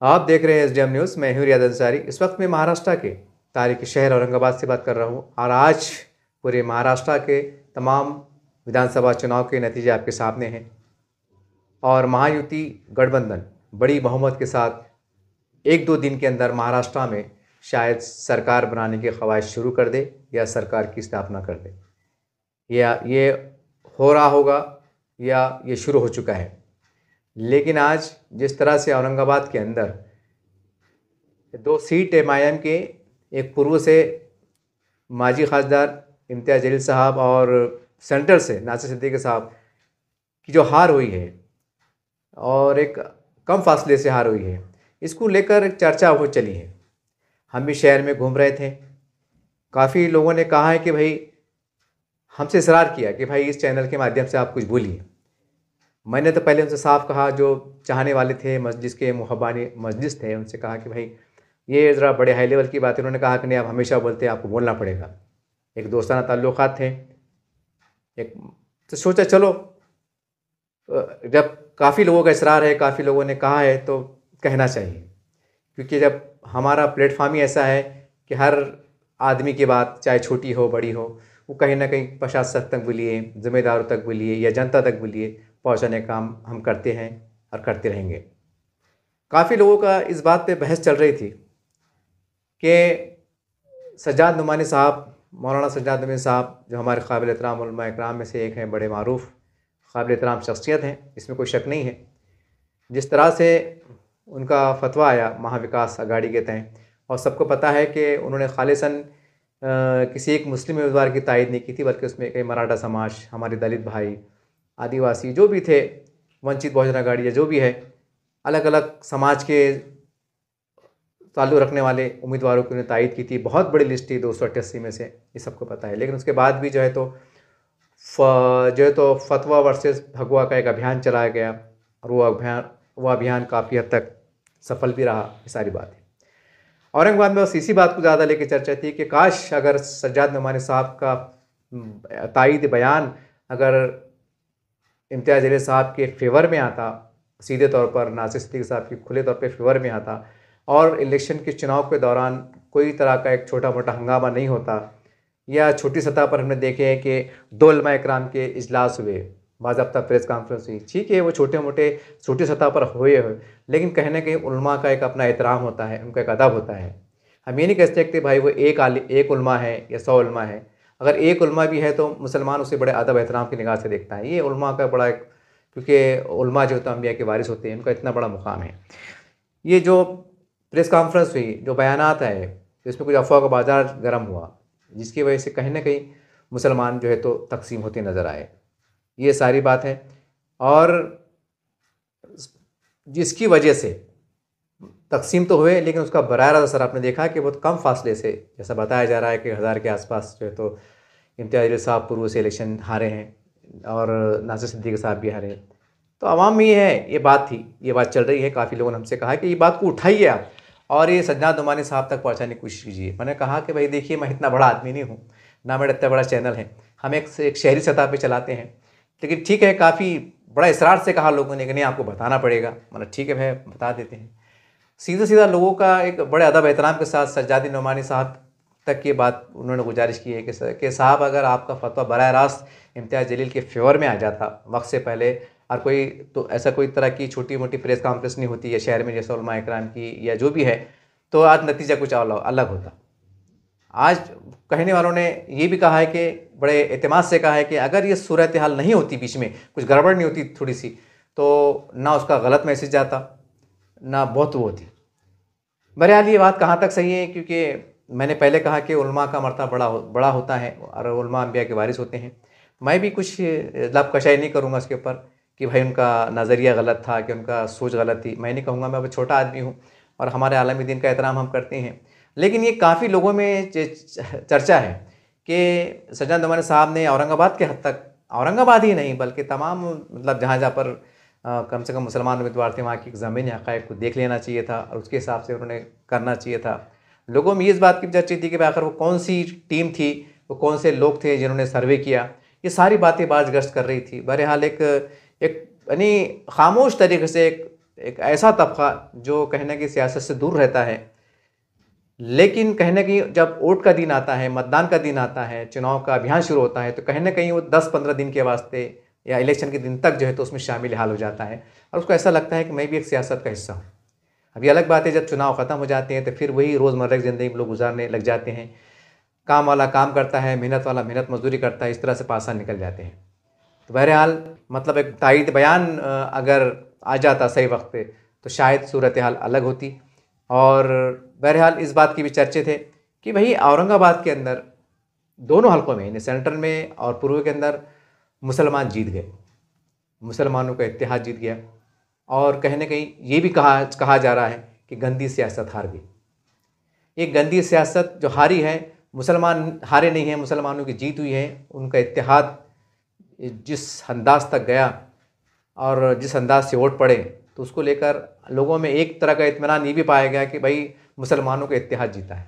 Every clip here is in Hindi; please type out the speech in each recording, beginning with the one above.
आप देख रहे हैं एसडीएम न्यूज़। मैं हूं रियाद अंसारी। इस वक्त मैं महाराष्ट्र के तारीखी शहर औरंगाबाद से बात कर रहा हूं और आज पूरे महाराष्ट्र के तमाम विधानसभा चुनाव के नतीजे आपके सामने हैं और महायुति गठबंधन बड़ी बहुमत के साथ एक दो दिन के अंदर महाराष्ट्र में शायद सरकार बनाने की ख्वाहिश शुरू कर दे या सरकार की स्थापना कर दे, या ये हो रहा होगा या ये शुरू हो चुका है। लेकिन आज जिस तरह से औरंगाबाद के अंदर दो सीट एमआईएम के, एक पूर्व से माजी खासदार इम्तियाज़ जलील साहब और सेंट्रल से नासिर सिद्दीकी साहब की जो हार हुई है और एक कम फासले से हार हुई है, इसको लेकर एक चर्चा हो चली है। हम भी शहर में घूम रहे थे, काफ़ी लोगों ने कहा है कि भाई हमसे इसरार किया कि भाई इस चैनल के माध्यम से आप कुछ बोलिए। मैंने तो पहले उनसे साफ कहा, जो चाहने वाले थे, मस्जिद के मुहब्बानी मस्जिद थे, उनसे कहा कि भाई ये ज़रा बड़े हाई लेवल की बात है। उन्होंने कहा कि नहीं, आप हमेशा बोलते हैं, आपको बोलना पड़ेगा। एक दोस्ताना ताल्लुक़ात थे, एक तो सोचा चलो जब काफ़ी लोगों का इसरार है, काफ़ी लोगों ने कहा है तो कहना चाहिए, क्योंकि जब हमारा प्लेटफॉर्म ही ऐसा है कि हर आदमी की बात चाहे छोटी हो बड़ी हो, वो कहीं ना कहीं प्रशासन तक बोलिए, ज़िम्मेदारों तक बोलिए या जनता तक बोलिए, पहुँचाने का काम हम करते हैं और करते रहेंगे। काफ़ी लोगों का इस बात पे बहस चल रही थी कि सज्जाद नुमानी साहब, मौलाना सज्जाद नुमानी साहब, जो हमारे काबिल एहतराम उलमा इकराम में से एक हैं, बड़े मारूफ काबिल एहतराम शख्सियत हैं, इसमें कोई शक नहीं है। जिस तरह से उनका फतवा आया महाविकास अघाड़ी के तहत, और सबको पता है कि उन्होंने खालिसन किसी एक मुस्लिम उम्मीदवार की तायद नहीं की थी, बल्कि उसमें कई मराठा समाज, हमारे दलित भाई, आदिवासी जो भी थे, वंचित बहुजन अघाड़ी या जो भी है, अलग अलग समाज के ताल्लुक़ रखने वाले उम्मीदवारों की उन्हें तायद की थी। बहुत बड़ी लिस्ट थी 288 में से, ये सबको पता है। लेकिन उसके बाद भी जो है तो फतवा वर्सेस भगवा का एक अभियान चलाया गया और वो अभियान काफ़ी हद तक सफल भी रहा। ये सारी बात है। औरंगाबाद में बस इसी बात को ज़्यादा लेकर चर्चा थी कि काश अगर सज्जाद नुमानी साहब का तायद बयान अगर इम्तियाज़ जलील साहब के फेवर में आता, सीधे तौर पर नासिर सिद्दीकी साहब के खुले तौर पे फेवर में आता, और इलेक्शन के चुनाव के दौरान कोई तरह का एक छोटा मोटा हंगामा नहीं होता, या छोटी सतह पर हमने देखे हैं कि दो उलमा इकराम के इजलास हुए, बाज़ाब्ता प्रेस कॉन्फ्रेंस हुई, ठीक है, वो छोटी सतह पर हुए, लेकिन कहीं ना कहीं उलमा का एक अपना एहतराम होता है, उनका एक अदब होता है। हम ये नहीं कह सकते भाई वो एक उलमा है या 100 उलमा है। अगर एक उलमा भी है तो मुसलमान उसे बड़े अदब एहतराम की निगाह से देखता है। ये उलमा का बड़ा एक, क्योंकि उलमा जो होता है अम्बिया के वारिस होते हैं, उनका इतना बड़ा मुकाम है। ये जो प्रेस कॉन्फ्रेंस हुई, जो बयानात आए, इसमें कुछ अफवाह का बाजार गर्म हुआ, जिसकी वजह से कहीं ना कहीं मुसलमान जो है तो तकसीम होते नज़र आए। ये सारी बात है, और जिसकी वजह से तकसीम तो हुए, लेकिन उसका बराह रास्त असर आपने देखा कि बहुत कम फासले से, जैसा बताया जा रहा है कि 1000 के आसपास जो है तो इम्तियाज़ जलील साहब पूर्व से इलेक्शन हारे हैं और नासिर सिद्दीकी साहब भी हारे। तो आवाम में ये बात थी, ये बात चल रही है। काफ़ी लोगों ने हमसे कहा कि ये बात को उठाइए आप और ये सज्जाद नुमानी साहब तक पहुँचाने की कोशिश कीजिए। मैंने कहा कि भाई देखिए, मैं इतना बड़ा आदमी नहीं हूँ, ना मेरा इतना बड़ा चैनल है, हम एक शहरी सतह पर चलाते हैं। लेकिन ठीक है, काफ़ी बड़ा इसरार से कहा लोगों ने कि नहीं, आपको बताना पड़ेगा। मतलब ठीक है भाई, बता देते हैं। सीधा सीधा लोगों का एक बड़े अदब एहतराम के साथ सज्जाद नुमानी साहब तक ये बात उन्होंने गुजारिश की है कि साहब, अगर आपका फतवा बराह रास्त इम्तियाज़ जलील के फेवर में आ जाता वक्त से पहले, और कोई तो ऐसा कोई तरह की छोटी मोटी प्रेस कॉन्फ्रेंस नहीं होती है शहर में जैसे उलमा इकराम की या जो भी है, तो आज नतीजा कुछ अलग होता। आज कहने वालों ने ये भी कहा है कि बड़े एतमाद से कहा है कि अगर ये सूरत हाल नहीं होती, बीच में कुछ गड़बड़ नहीं होती थोड़ी सी, तो ना उसका गलत मैसेज जाता, ना बहुत वो होती। बहरहाल ये बात कहाँ तक सही है, क्योंकि मैंने पहले कहा कि उलमा का मर्तबा बड़ा होता है और उलमा अंबिया के वारिस होते हैं। मैं भी कुछ लब कशाई नहीं करूँगा उसके ऊपर कि भाई उनका नज़रिया गलत था, कि उनका सोच गलत थी। मैं नहीं कहूँगा, मैं अब छोटा आदमी हूँ और हमारे आलमी दीन का एहतराम हम करते हैं। लेकिन ये काफ़ी लोगों में चर्चा है कि सज्जाद नुमानी साहब ने औरंगाबाद के हद तक, औरंगाबाद ही नहीं बल्कि तमाम मतलब जहाँ जहाँ पर कम से कम मुसलमान उम्मीदवार थे, वहाँ की ज़मीनी हक़ाइक़ को देख लेना चाहिए था और उसके हिसाब से उन्होंने करना चाहिए था। लोगों में इस बात की चर्चा थी कि आखिर वो कौन सी टीम थी, वो कौन से लोग थे जिन्होंने सर्वे किया। ये सारी बातें बाज़ गश्त कर रही थी। बहरहाल एक यानी खामोश तरीके से एक एक ऐसा तबका जो कहीं ना कहीं सियासत से दूर रहता है, लेकिन कहीं ना कहीं जब वोट का दिन आता है, मतदान का दिन आता है, चुनाव का अभियान शुरू होता है, तो कहीं ना कहीं वो 10-15 दिन के वास्ते या इलेक्शन के दिन तक जो है तो उसमें शामिल हाल हो जाता है और उसको ऐसा लगता है कि मैं भी एक सियासत का हिस्सा हूँ। अभी अलग बात है जब चुनाव ख़त्म हो जाते हैं तो फिर वही रोज़मर्रा की ज़िंदगी में लोग गुजारने लग जाते हैं। काम वाला काम करता है, मेहनत वाला मेहनत मजदूरी करता है, इस तरह से पासा निकल जाते हैं। तो बहरहाल मतलब एक तायद बयान अगर आ जाता सही वक्त पे तो शायद सूरत हाल अलग होती। और बहरहाल इस बात की भी चर्चे थे कि भाई औरंगाबाद के अंदर दोनों हलकों में, यानी सेंट्रल में और पूर्व के अंदर मुसलमान जीत गए, मुसलमानों का इत्तेहाद जीत गया और कहीं ना कहीं ये भी कहा जा रहा है कि गंदी सियासत हार गई। ये गंदी सियासत जो हारी है, मुसलमान हारे नहीं हैं, मुसलमानों की जीत हुई है। उनका इत्तेहाद जिस अंदाज तक गया और जिस अंदाज से वोट पड़े तो उसको लेकर लोगों में एक तरह का इत्मीनान ये भी पाया गया कि भाई मुसलमानों का इत्तेहाद जीता है,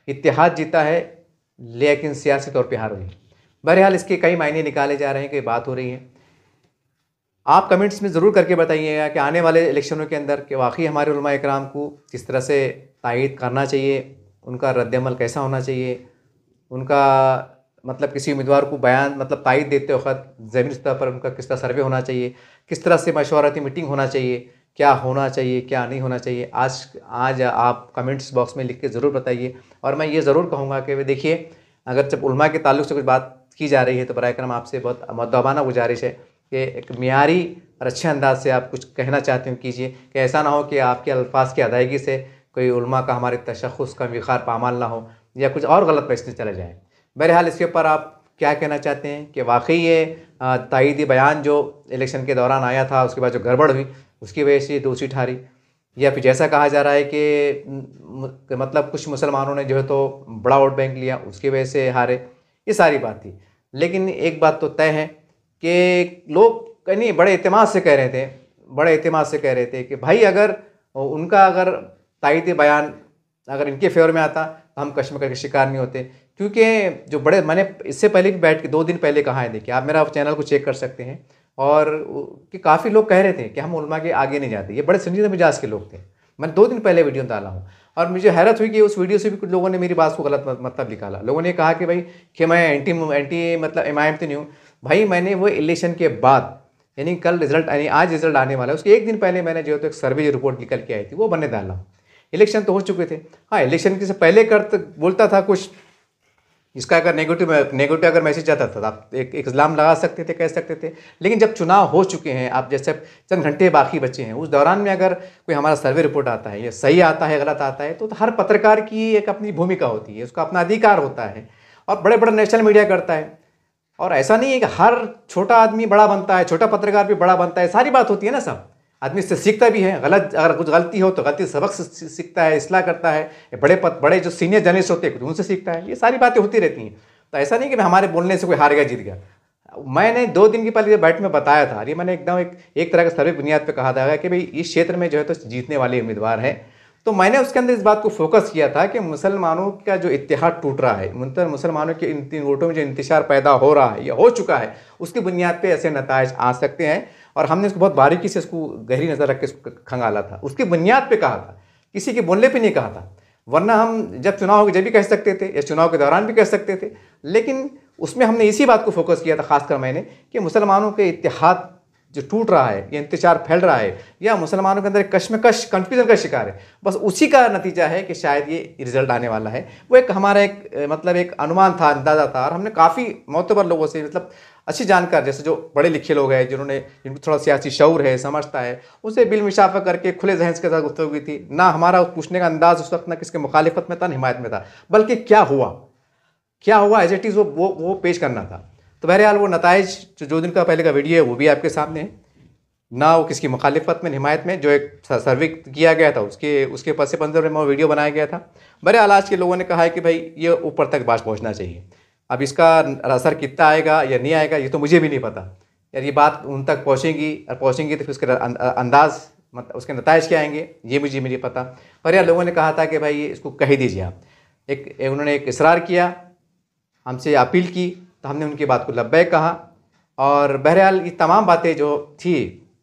इत्तेहाद जीता है, लेकिन सियासी तौर पे हार हुई। बहरहाल इसके कई मायने निकाले जा रहे हैं, कई बात हो रही है। आप कमेंट्स में ज़रूर करके बताइएगा कि आने वाले इलेक्शनों के अंदर कि वाकई हमारे उलमा इकराम को किस तरह से तायद करना चाहिए, उनका रद्दअमल कैसा होना चाहिए, उनका मतलब किसी उम्मीदवार को बयान मतलब तायद देते वक्त ज़मीनी सतह पर उनका किस तरह सर्वे होना चाहिए, किस तरह से मशवरती मीटिंग होना चाहिए, क्या होना चाहिए क्या नहीं होना चाहिए। आज आप कमेंट्स बॉक्स में लिख के ज़रूर बताइए। और मैं ये ज़रूर कहूँगा कि वे देखिए, अगर जब उलमा के ताल्लुक़ से कुछ बात की जा रही है तो बराए करम आपसे बहुत मुअद्दबाना गुजारिश है कि एक मियारी और अच्छे अंदाज से आप कुछ कहना चाहते हो कीजिए, कि ऐसा ना हो कि आपके अल्फाज की अदायगी से कोई उलमा का हमारे तशख़्ख़ुस का विखार पामाल ना हो या कुछ और गलत मैसेज चले जाए। बहरहाल इसके ऊपर आप क्या कहना चाहते हैं कि वाकई ये तायदी बयान जो इलेक्शन के दौरान आया था उसके बाद जो गड़बड़ हुई उसकी वजह से दोषी ठहरी, या फिर जैसा कहा जा रहा है कि मतलब कुछ मुसलमानों ने जो है तो बड़ा वोट बैंक लिया उसकी वजह से हारे, ये सारी बात थी। लेकिन एक बात तो तय है कि लोग कहीं बड़े एतमाद से कह रहे थे कि भाई अगर उनका अगर तायदी बयान अगर इनके फेवर में आता तो हम कश्मकश के शिकार नहीं होते। क्योंकि जो बड़े, मैंने इससे पहले भी बैठ के 2 दिन पहले कहा है, देखिए आप मेरा चैनल को चेक कर सकते हैं, और कि काफ़ी लोग कह रहे थे कि हम उलमा के आगे नहीं जाते। ये बड़े संजीदा मिजाज के लोग थे। मैंने 2 दिन पहले वीडियो डाला हूँ और मुझे हैरत हुई कि उस वीडियो से भी कुछ लोगों ने मेरी बात को गलत मतलब निकाला। लोगों ने कहा कि भाई कि मैं एंटी मतलब इमाम तो नहीं हूँ। भाई मैंने वो इलेक्शन के बाद, यानी कल रिजल्ट, यानी आज रिजल्ट आने वाला है, उसके एक दिन पहले मैंने जो तो एक सर्वे रिपोर्ट निकल के आई थी वो बनने डाला। इलेक्शन तो हो चुके थे, हाँ इलेक्शन के से पहले बोलता था कुछ, इसका अगर नेगेटिव अगर मैसेज आता था आप एक इल्ज़ाम लगा सकते थे, कह सकते थे। लेकिन जब चुनाव हो चुके हैं, आप जैसे चंद घंटे बाकी बचे हैं, उस दौरान में अगर कोई हमारा सर्वे रिपोर्ट आता है, ये सही आता है गलत आता है, तो हर पत्रकार की एक अपनी भूमिका होती है, उसका अपना अधिकार होता है। और बड़े बड़े नेशनल मीडिया करता है, और ऐसा नहीं है कि हर छोटा आदमी बड़ा बनता है, छोटा पत्रकार भी बड़ा बनता है, सारी बात होती है ना। सब आदमी इससे सीखता भी है, अगर कुछ गलती हो तो गलती सबक से सीखता है, इसलाह करता है। बड़े जो सीनियर जर्नलिस्ट होते हैं उनसे सीखता है, ये सारी बातें होती रहती हैं। तो ऐसा नहीं कि हमारे बोलने से कोई हार गया जीत गया। मैंने 2 दिन की पहले बैठ में बताया था, ये मैंने एकदम एक तरह का सर्वे बुनियाद पर कहा था कि भाई इस क्षेत्र में जो है तो जीतने वाले उम्मीदवार हैं। तो मैंने उसके अंदर इस बात को फोकस किया था कि मुसलमानों का जो इत्तेहाद टूट रहा है, मुसलमानों के इन 3 वोटों में जो इंतशार पैदा हो रहा है या हो चुका है, उसकी बुनियाद पे ऐसे नताइज आ सकते हैं। और हमने इसको बहुत बारीकी से इसको गहरी नज़र रख के इसको खंगाला था, उसकी बुनियाद पे कहा था, किसी के बोलने पे नहीं कहा था। वरना हम जब चुनाव हो जब भी कह सकते थे या चुनाव के दौरान भी कह सकते थे, लेकिन उसमें हमने इसी बात को फोकस किया था खासकर मैंने, कि मुसलमानों के इत्तेहाद जो टूट रहा है, ये इंतजार फैल रहा है, या मुसलमानों के अंदर कश्मकश कन्फ्यूजन का शिकार है, बस उसी का नतीजा है कि शायद ये रिजल्ट आने वाला है। वो एक हमारा एक अनुमान था, अंदाज़ा था। और हमने काफ़ी मोतबर लोगों से, मतलब अच्छी जानकार, जैसे जो पढ़े लिखे लोग हैं, जिनको थोड़ा सियासी शऊर है, समझता है, उनसे बिल मुशाफा करके खुले जहन के साथ गुफ्तगू हुई थी। ना हमारा पूछने का अंदाज़ उस वक्त ना किसके मुखालिफत में था, ना हिमायत में था, बल्कि क्या हुआ एज इट इज़ वो पेश करना था। तो बहरहाल वो नताइज जो दिन का पहले का वीडियो है वो भी आपके सामने है। ना वो किसकी मुखालिफत में, हिमायत में, जो एक सर्वे किया गया था उसके पस मंज़र में वो वीडियो बनाया गया था। बहरहाल आज के लोगों ने कहा है कि भाई ये ऊपर तक बात पहुँचना चाहिए। अब इसका असर कितना आएगा या नहीं आएगा ये तो मुझे भी नहीं पता। यार ये बात उन तक पहुँचेगी तो फिर उसके अंदाज़, मतलब उसके नताइज क्या आएंगे ये मुझे नहीं पता। पर यार लोगों ने कहा था कि भाई इसको कह ही दीजिए आप। उन्होंने एक इसरार किया, हमसे अपील की, तो हमने उनकी बात को लब्बैक कहा। और बहरहाल ये तमाम बातें जो थी,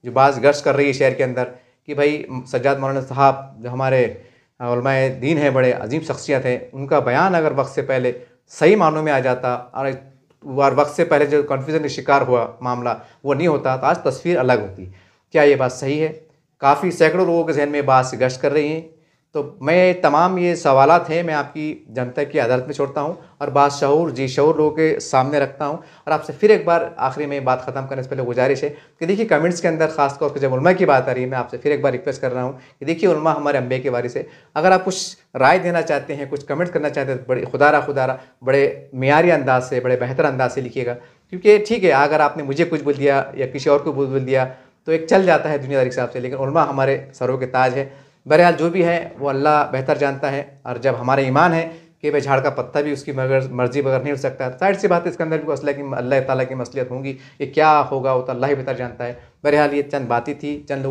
जो बाज़ गर्श कर रही है शहर के अंदर, कि भाई सज्जाद मौलाना साहब जो हमारे उलमाए दीन है, बड़े अजीम शख्सियत है, उनका बयान अगर वक्त से पहले सही मानों में आ जाता और वक्त से पहले जो कन्फ्यूज़न का शिकार हुआ मामला वो नहीं होता तो आज तस्वीर अलग होती। क्या ये बात सही है? काफ़ी सैकड़ों लोगों के जहन में बात से गश्त कर रही हैं। तो मैं तमाम ये सवालात हैं मैं आपकी जनता की अदालत में छोड़ता हूँ और बाशऊर जी शऊर लोगों के सामने रखता हूँ। और आपसे फिर एक बार आखिरी में बात ख़त्म करने से पहले गुजारिश है कि देखिए कमेंट्स के अंदर ख़ास तौर पर जब उलमा की बात आ रही है, मैं आपसे फिर एक बार रिक्वेस्ट कर रहा हूँ कि देखिए उलमा हमारे अम्बे के वारिस है। अगर आप कुछ राय देना चाहते हैं, कुछ कमेंट्स करना चाहते हैं तो बड़े खुदारा बड़े मियारी अंदाज से, बड़े बेहतर अंदाज से लिखिएगा। क्योंकि ठीक है, अगर आपने मुझे कुछ बोल दिया या किसी और को बोल दिया तो एक चल जाता है दुनियादारी के हिसाब से, लेकिन उलमा हमारे सरों के ताज है। बहरहाल जो भी है वो अल्लाह बेहतर जानता है। और जब हमारा ईमान है कि भाई झाड़ का पत्ता भी उसकी मर्जी बगैर नहीं उठ सकता, जाहिर सी बात है इसके अंदर भी अल्लाह ताला की मसलियत होंगी। ये क्या होगा वो तो अल्लाह ही बेहतर जानता है। बहरहाल ये चंद बातें थी, चंद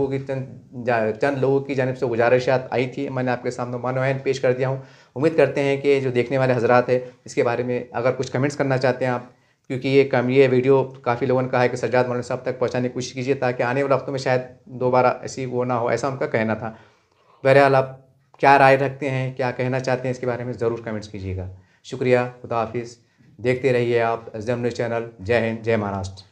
लोगों की जानिब से गुजारिशात आई थी, मैंने आपके सामने मानोयन पेश कर दिया हूँ। उम्मीद करते हैं कि जो देखने वाले हजरात है इसके बारे में अगर कुछ कमेंट्स करना चाहते हैं आप, क्योंकि ये वीडियो काफ़ी लोगों ने कहा है कि सज्जाद मौलाना साहब तक पहुंचाने की कोशिश कीजिए ताकि आने वाले वक्तों में शायद दोबारा ऐसी वो ना हो, ऐसा उनका कहना था। बहरहाल आप क्या राय रखते हैं, क्या कहना चाहते हैं, इसके बारे में ज़रूर कमेंट्स कीजिएगा। शुक्रिया, खुदा हाफिज़। देखते रहिए आप एसडीएम न्यूज़ चैनल। जय हिंद, जय महाराष्ट्र।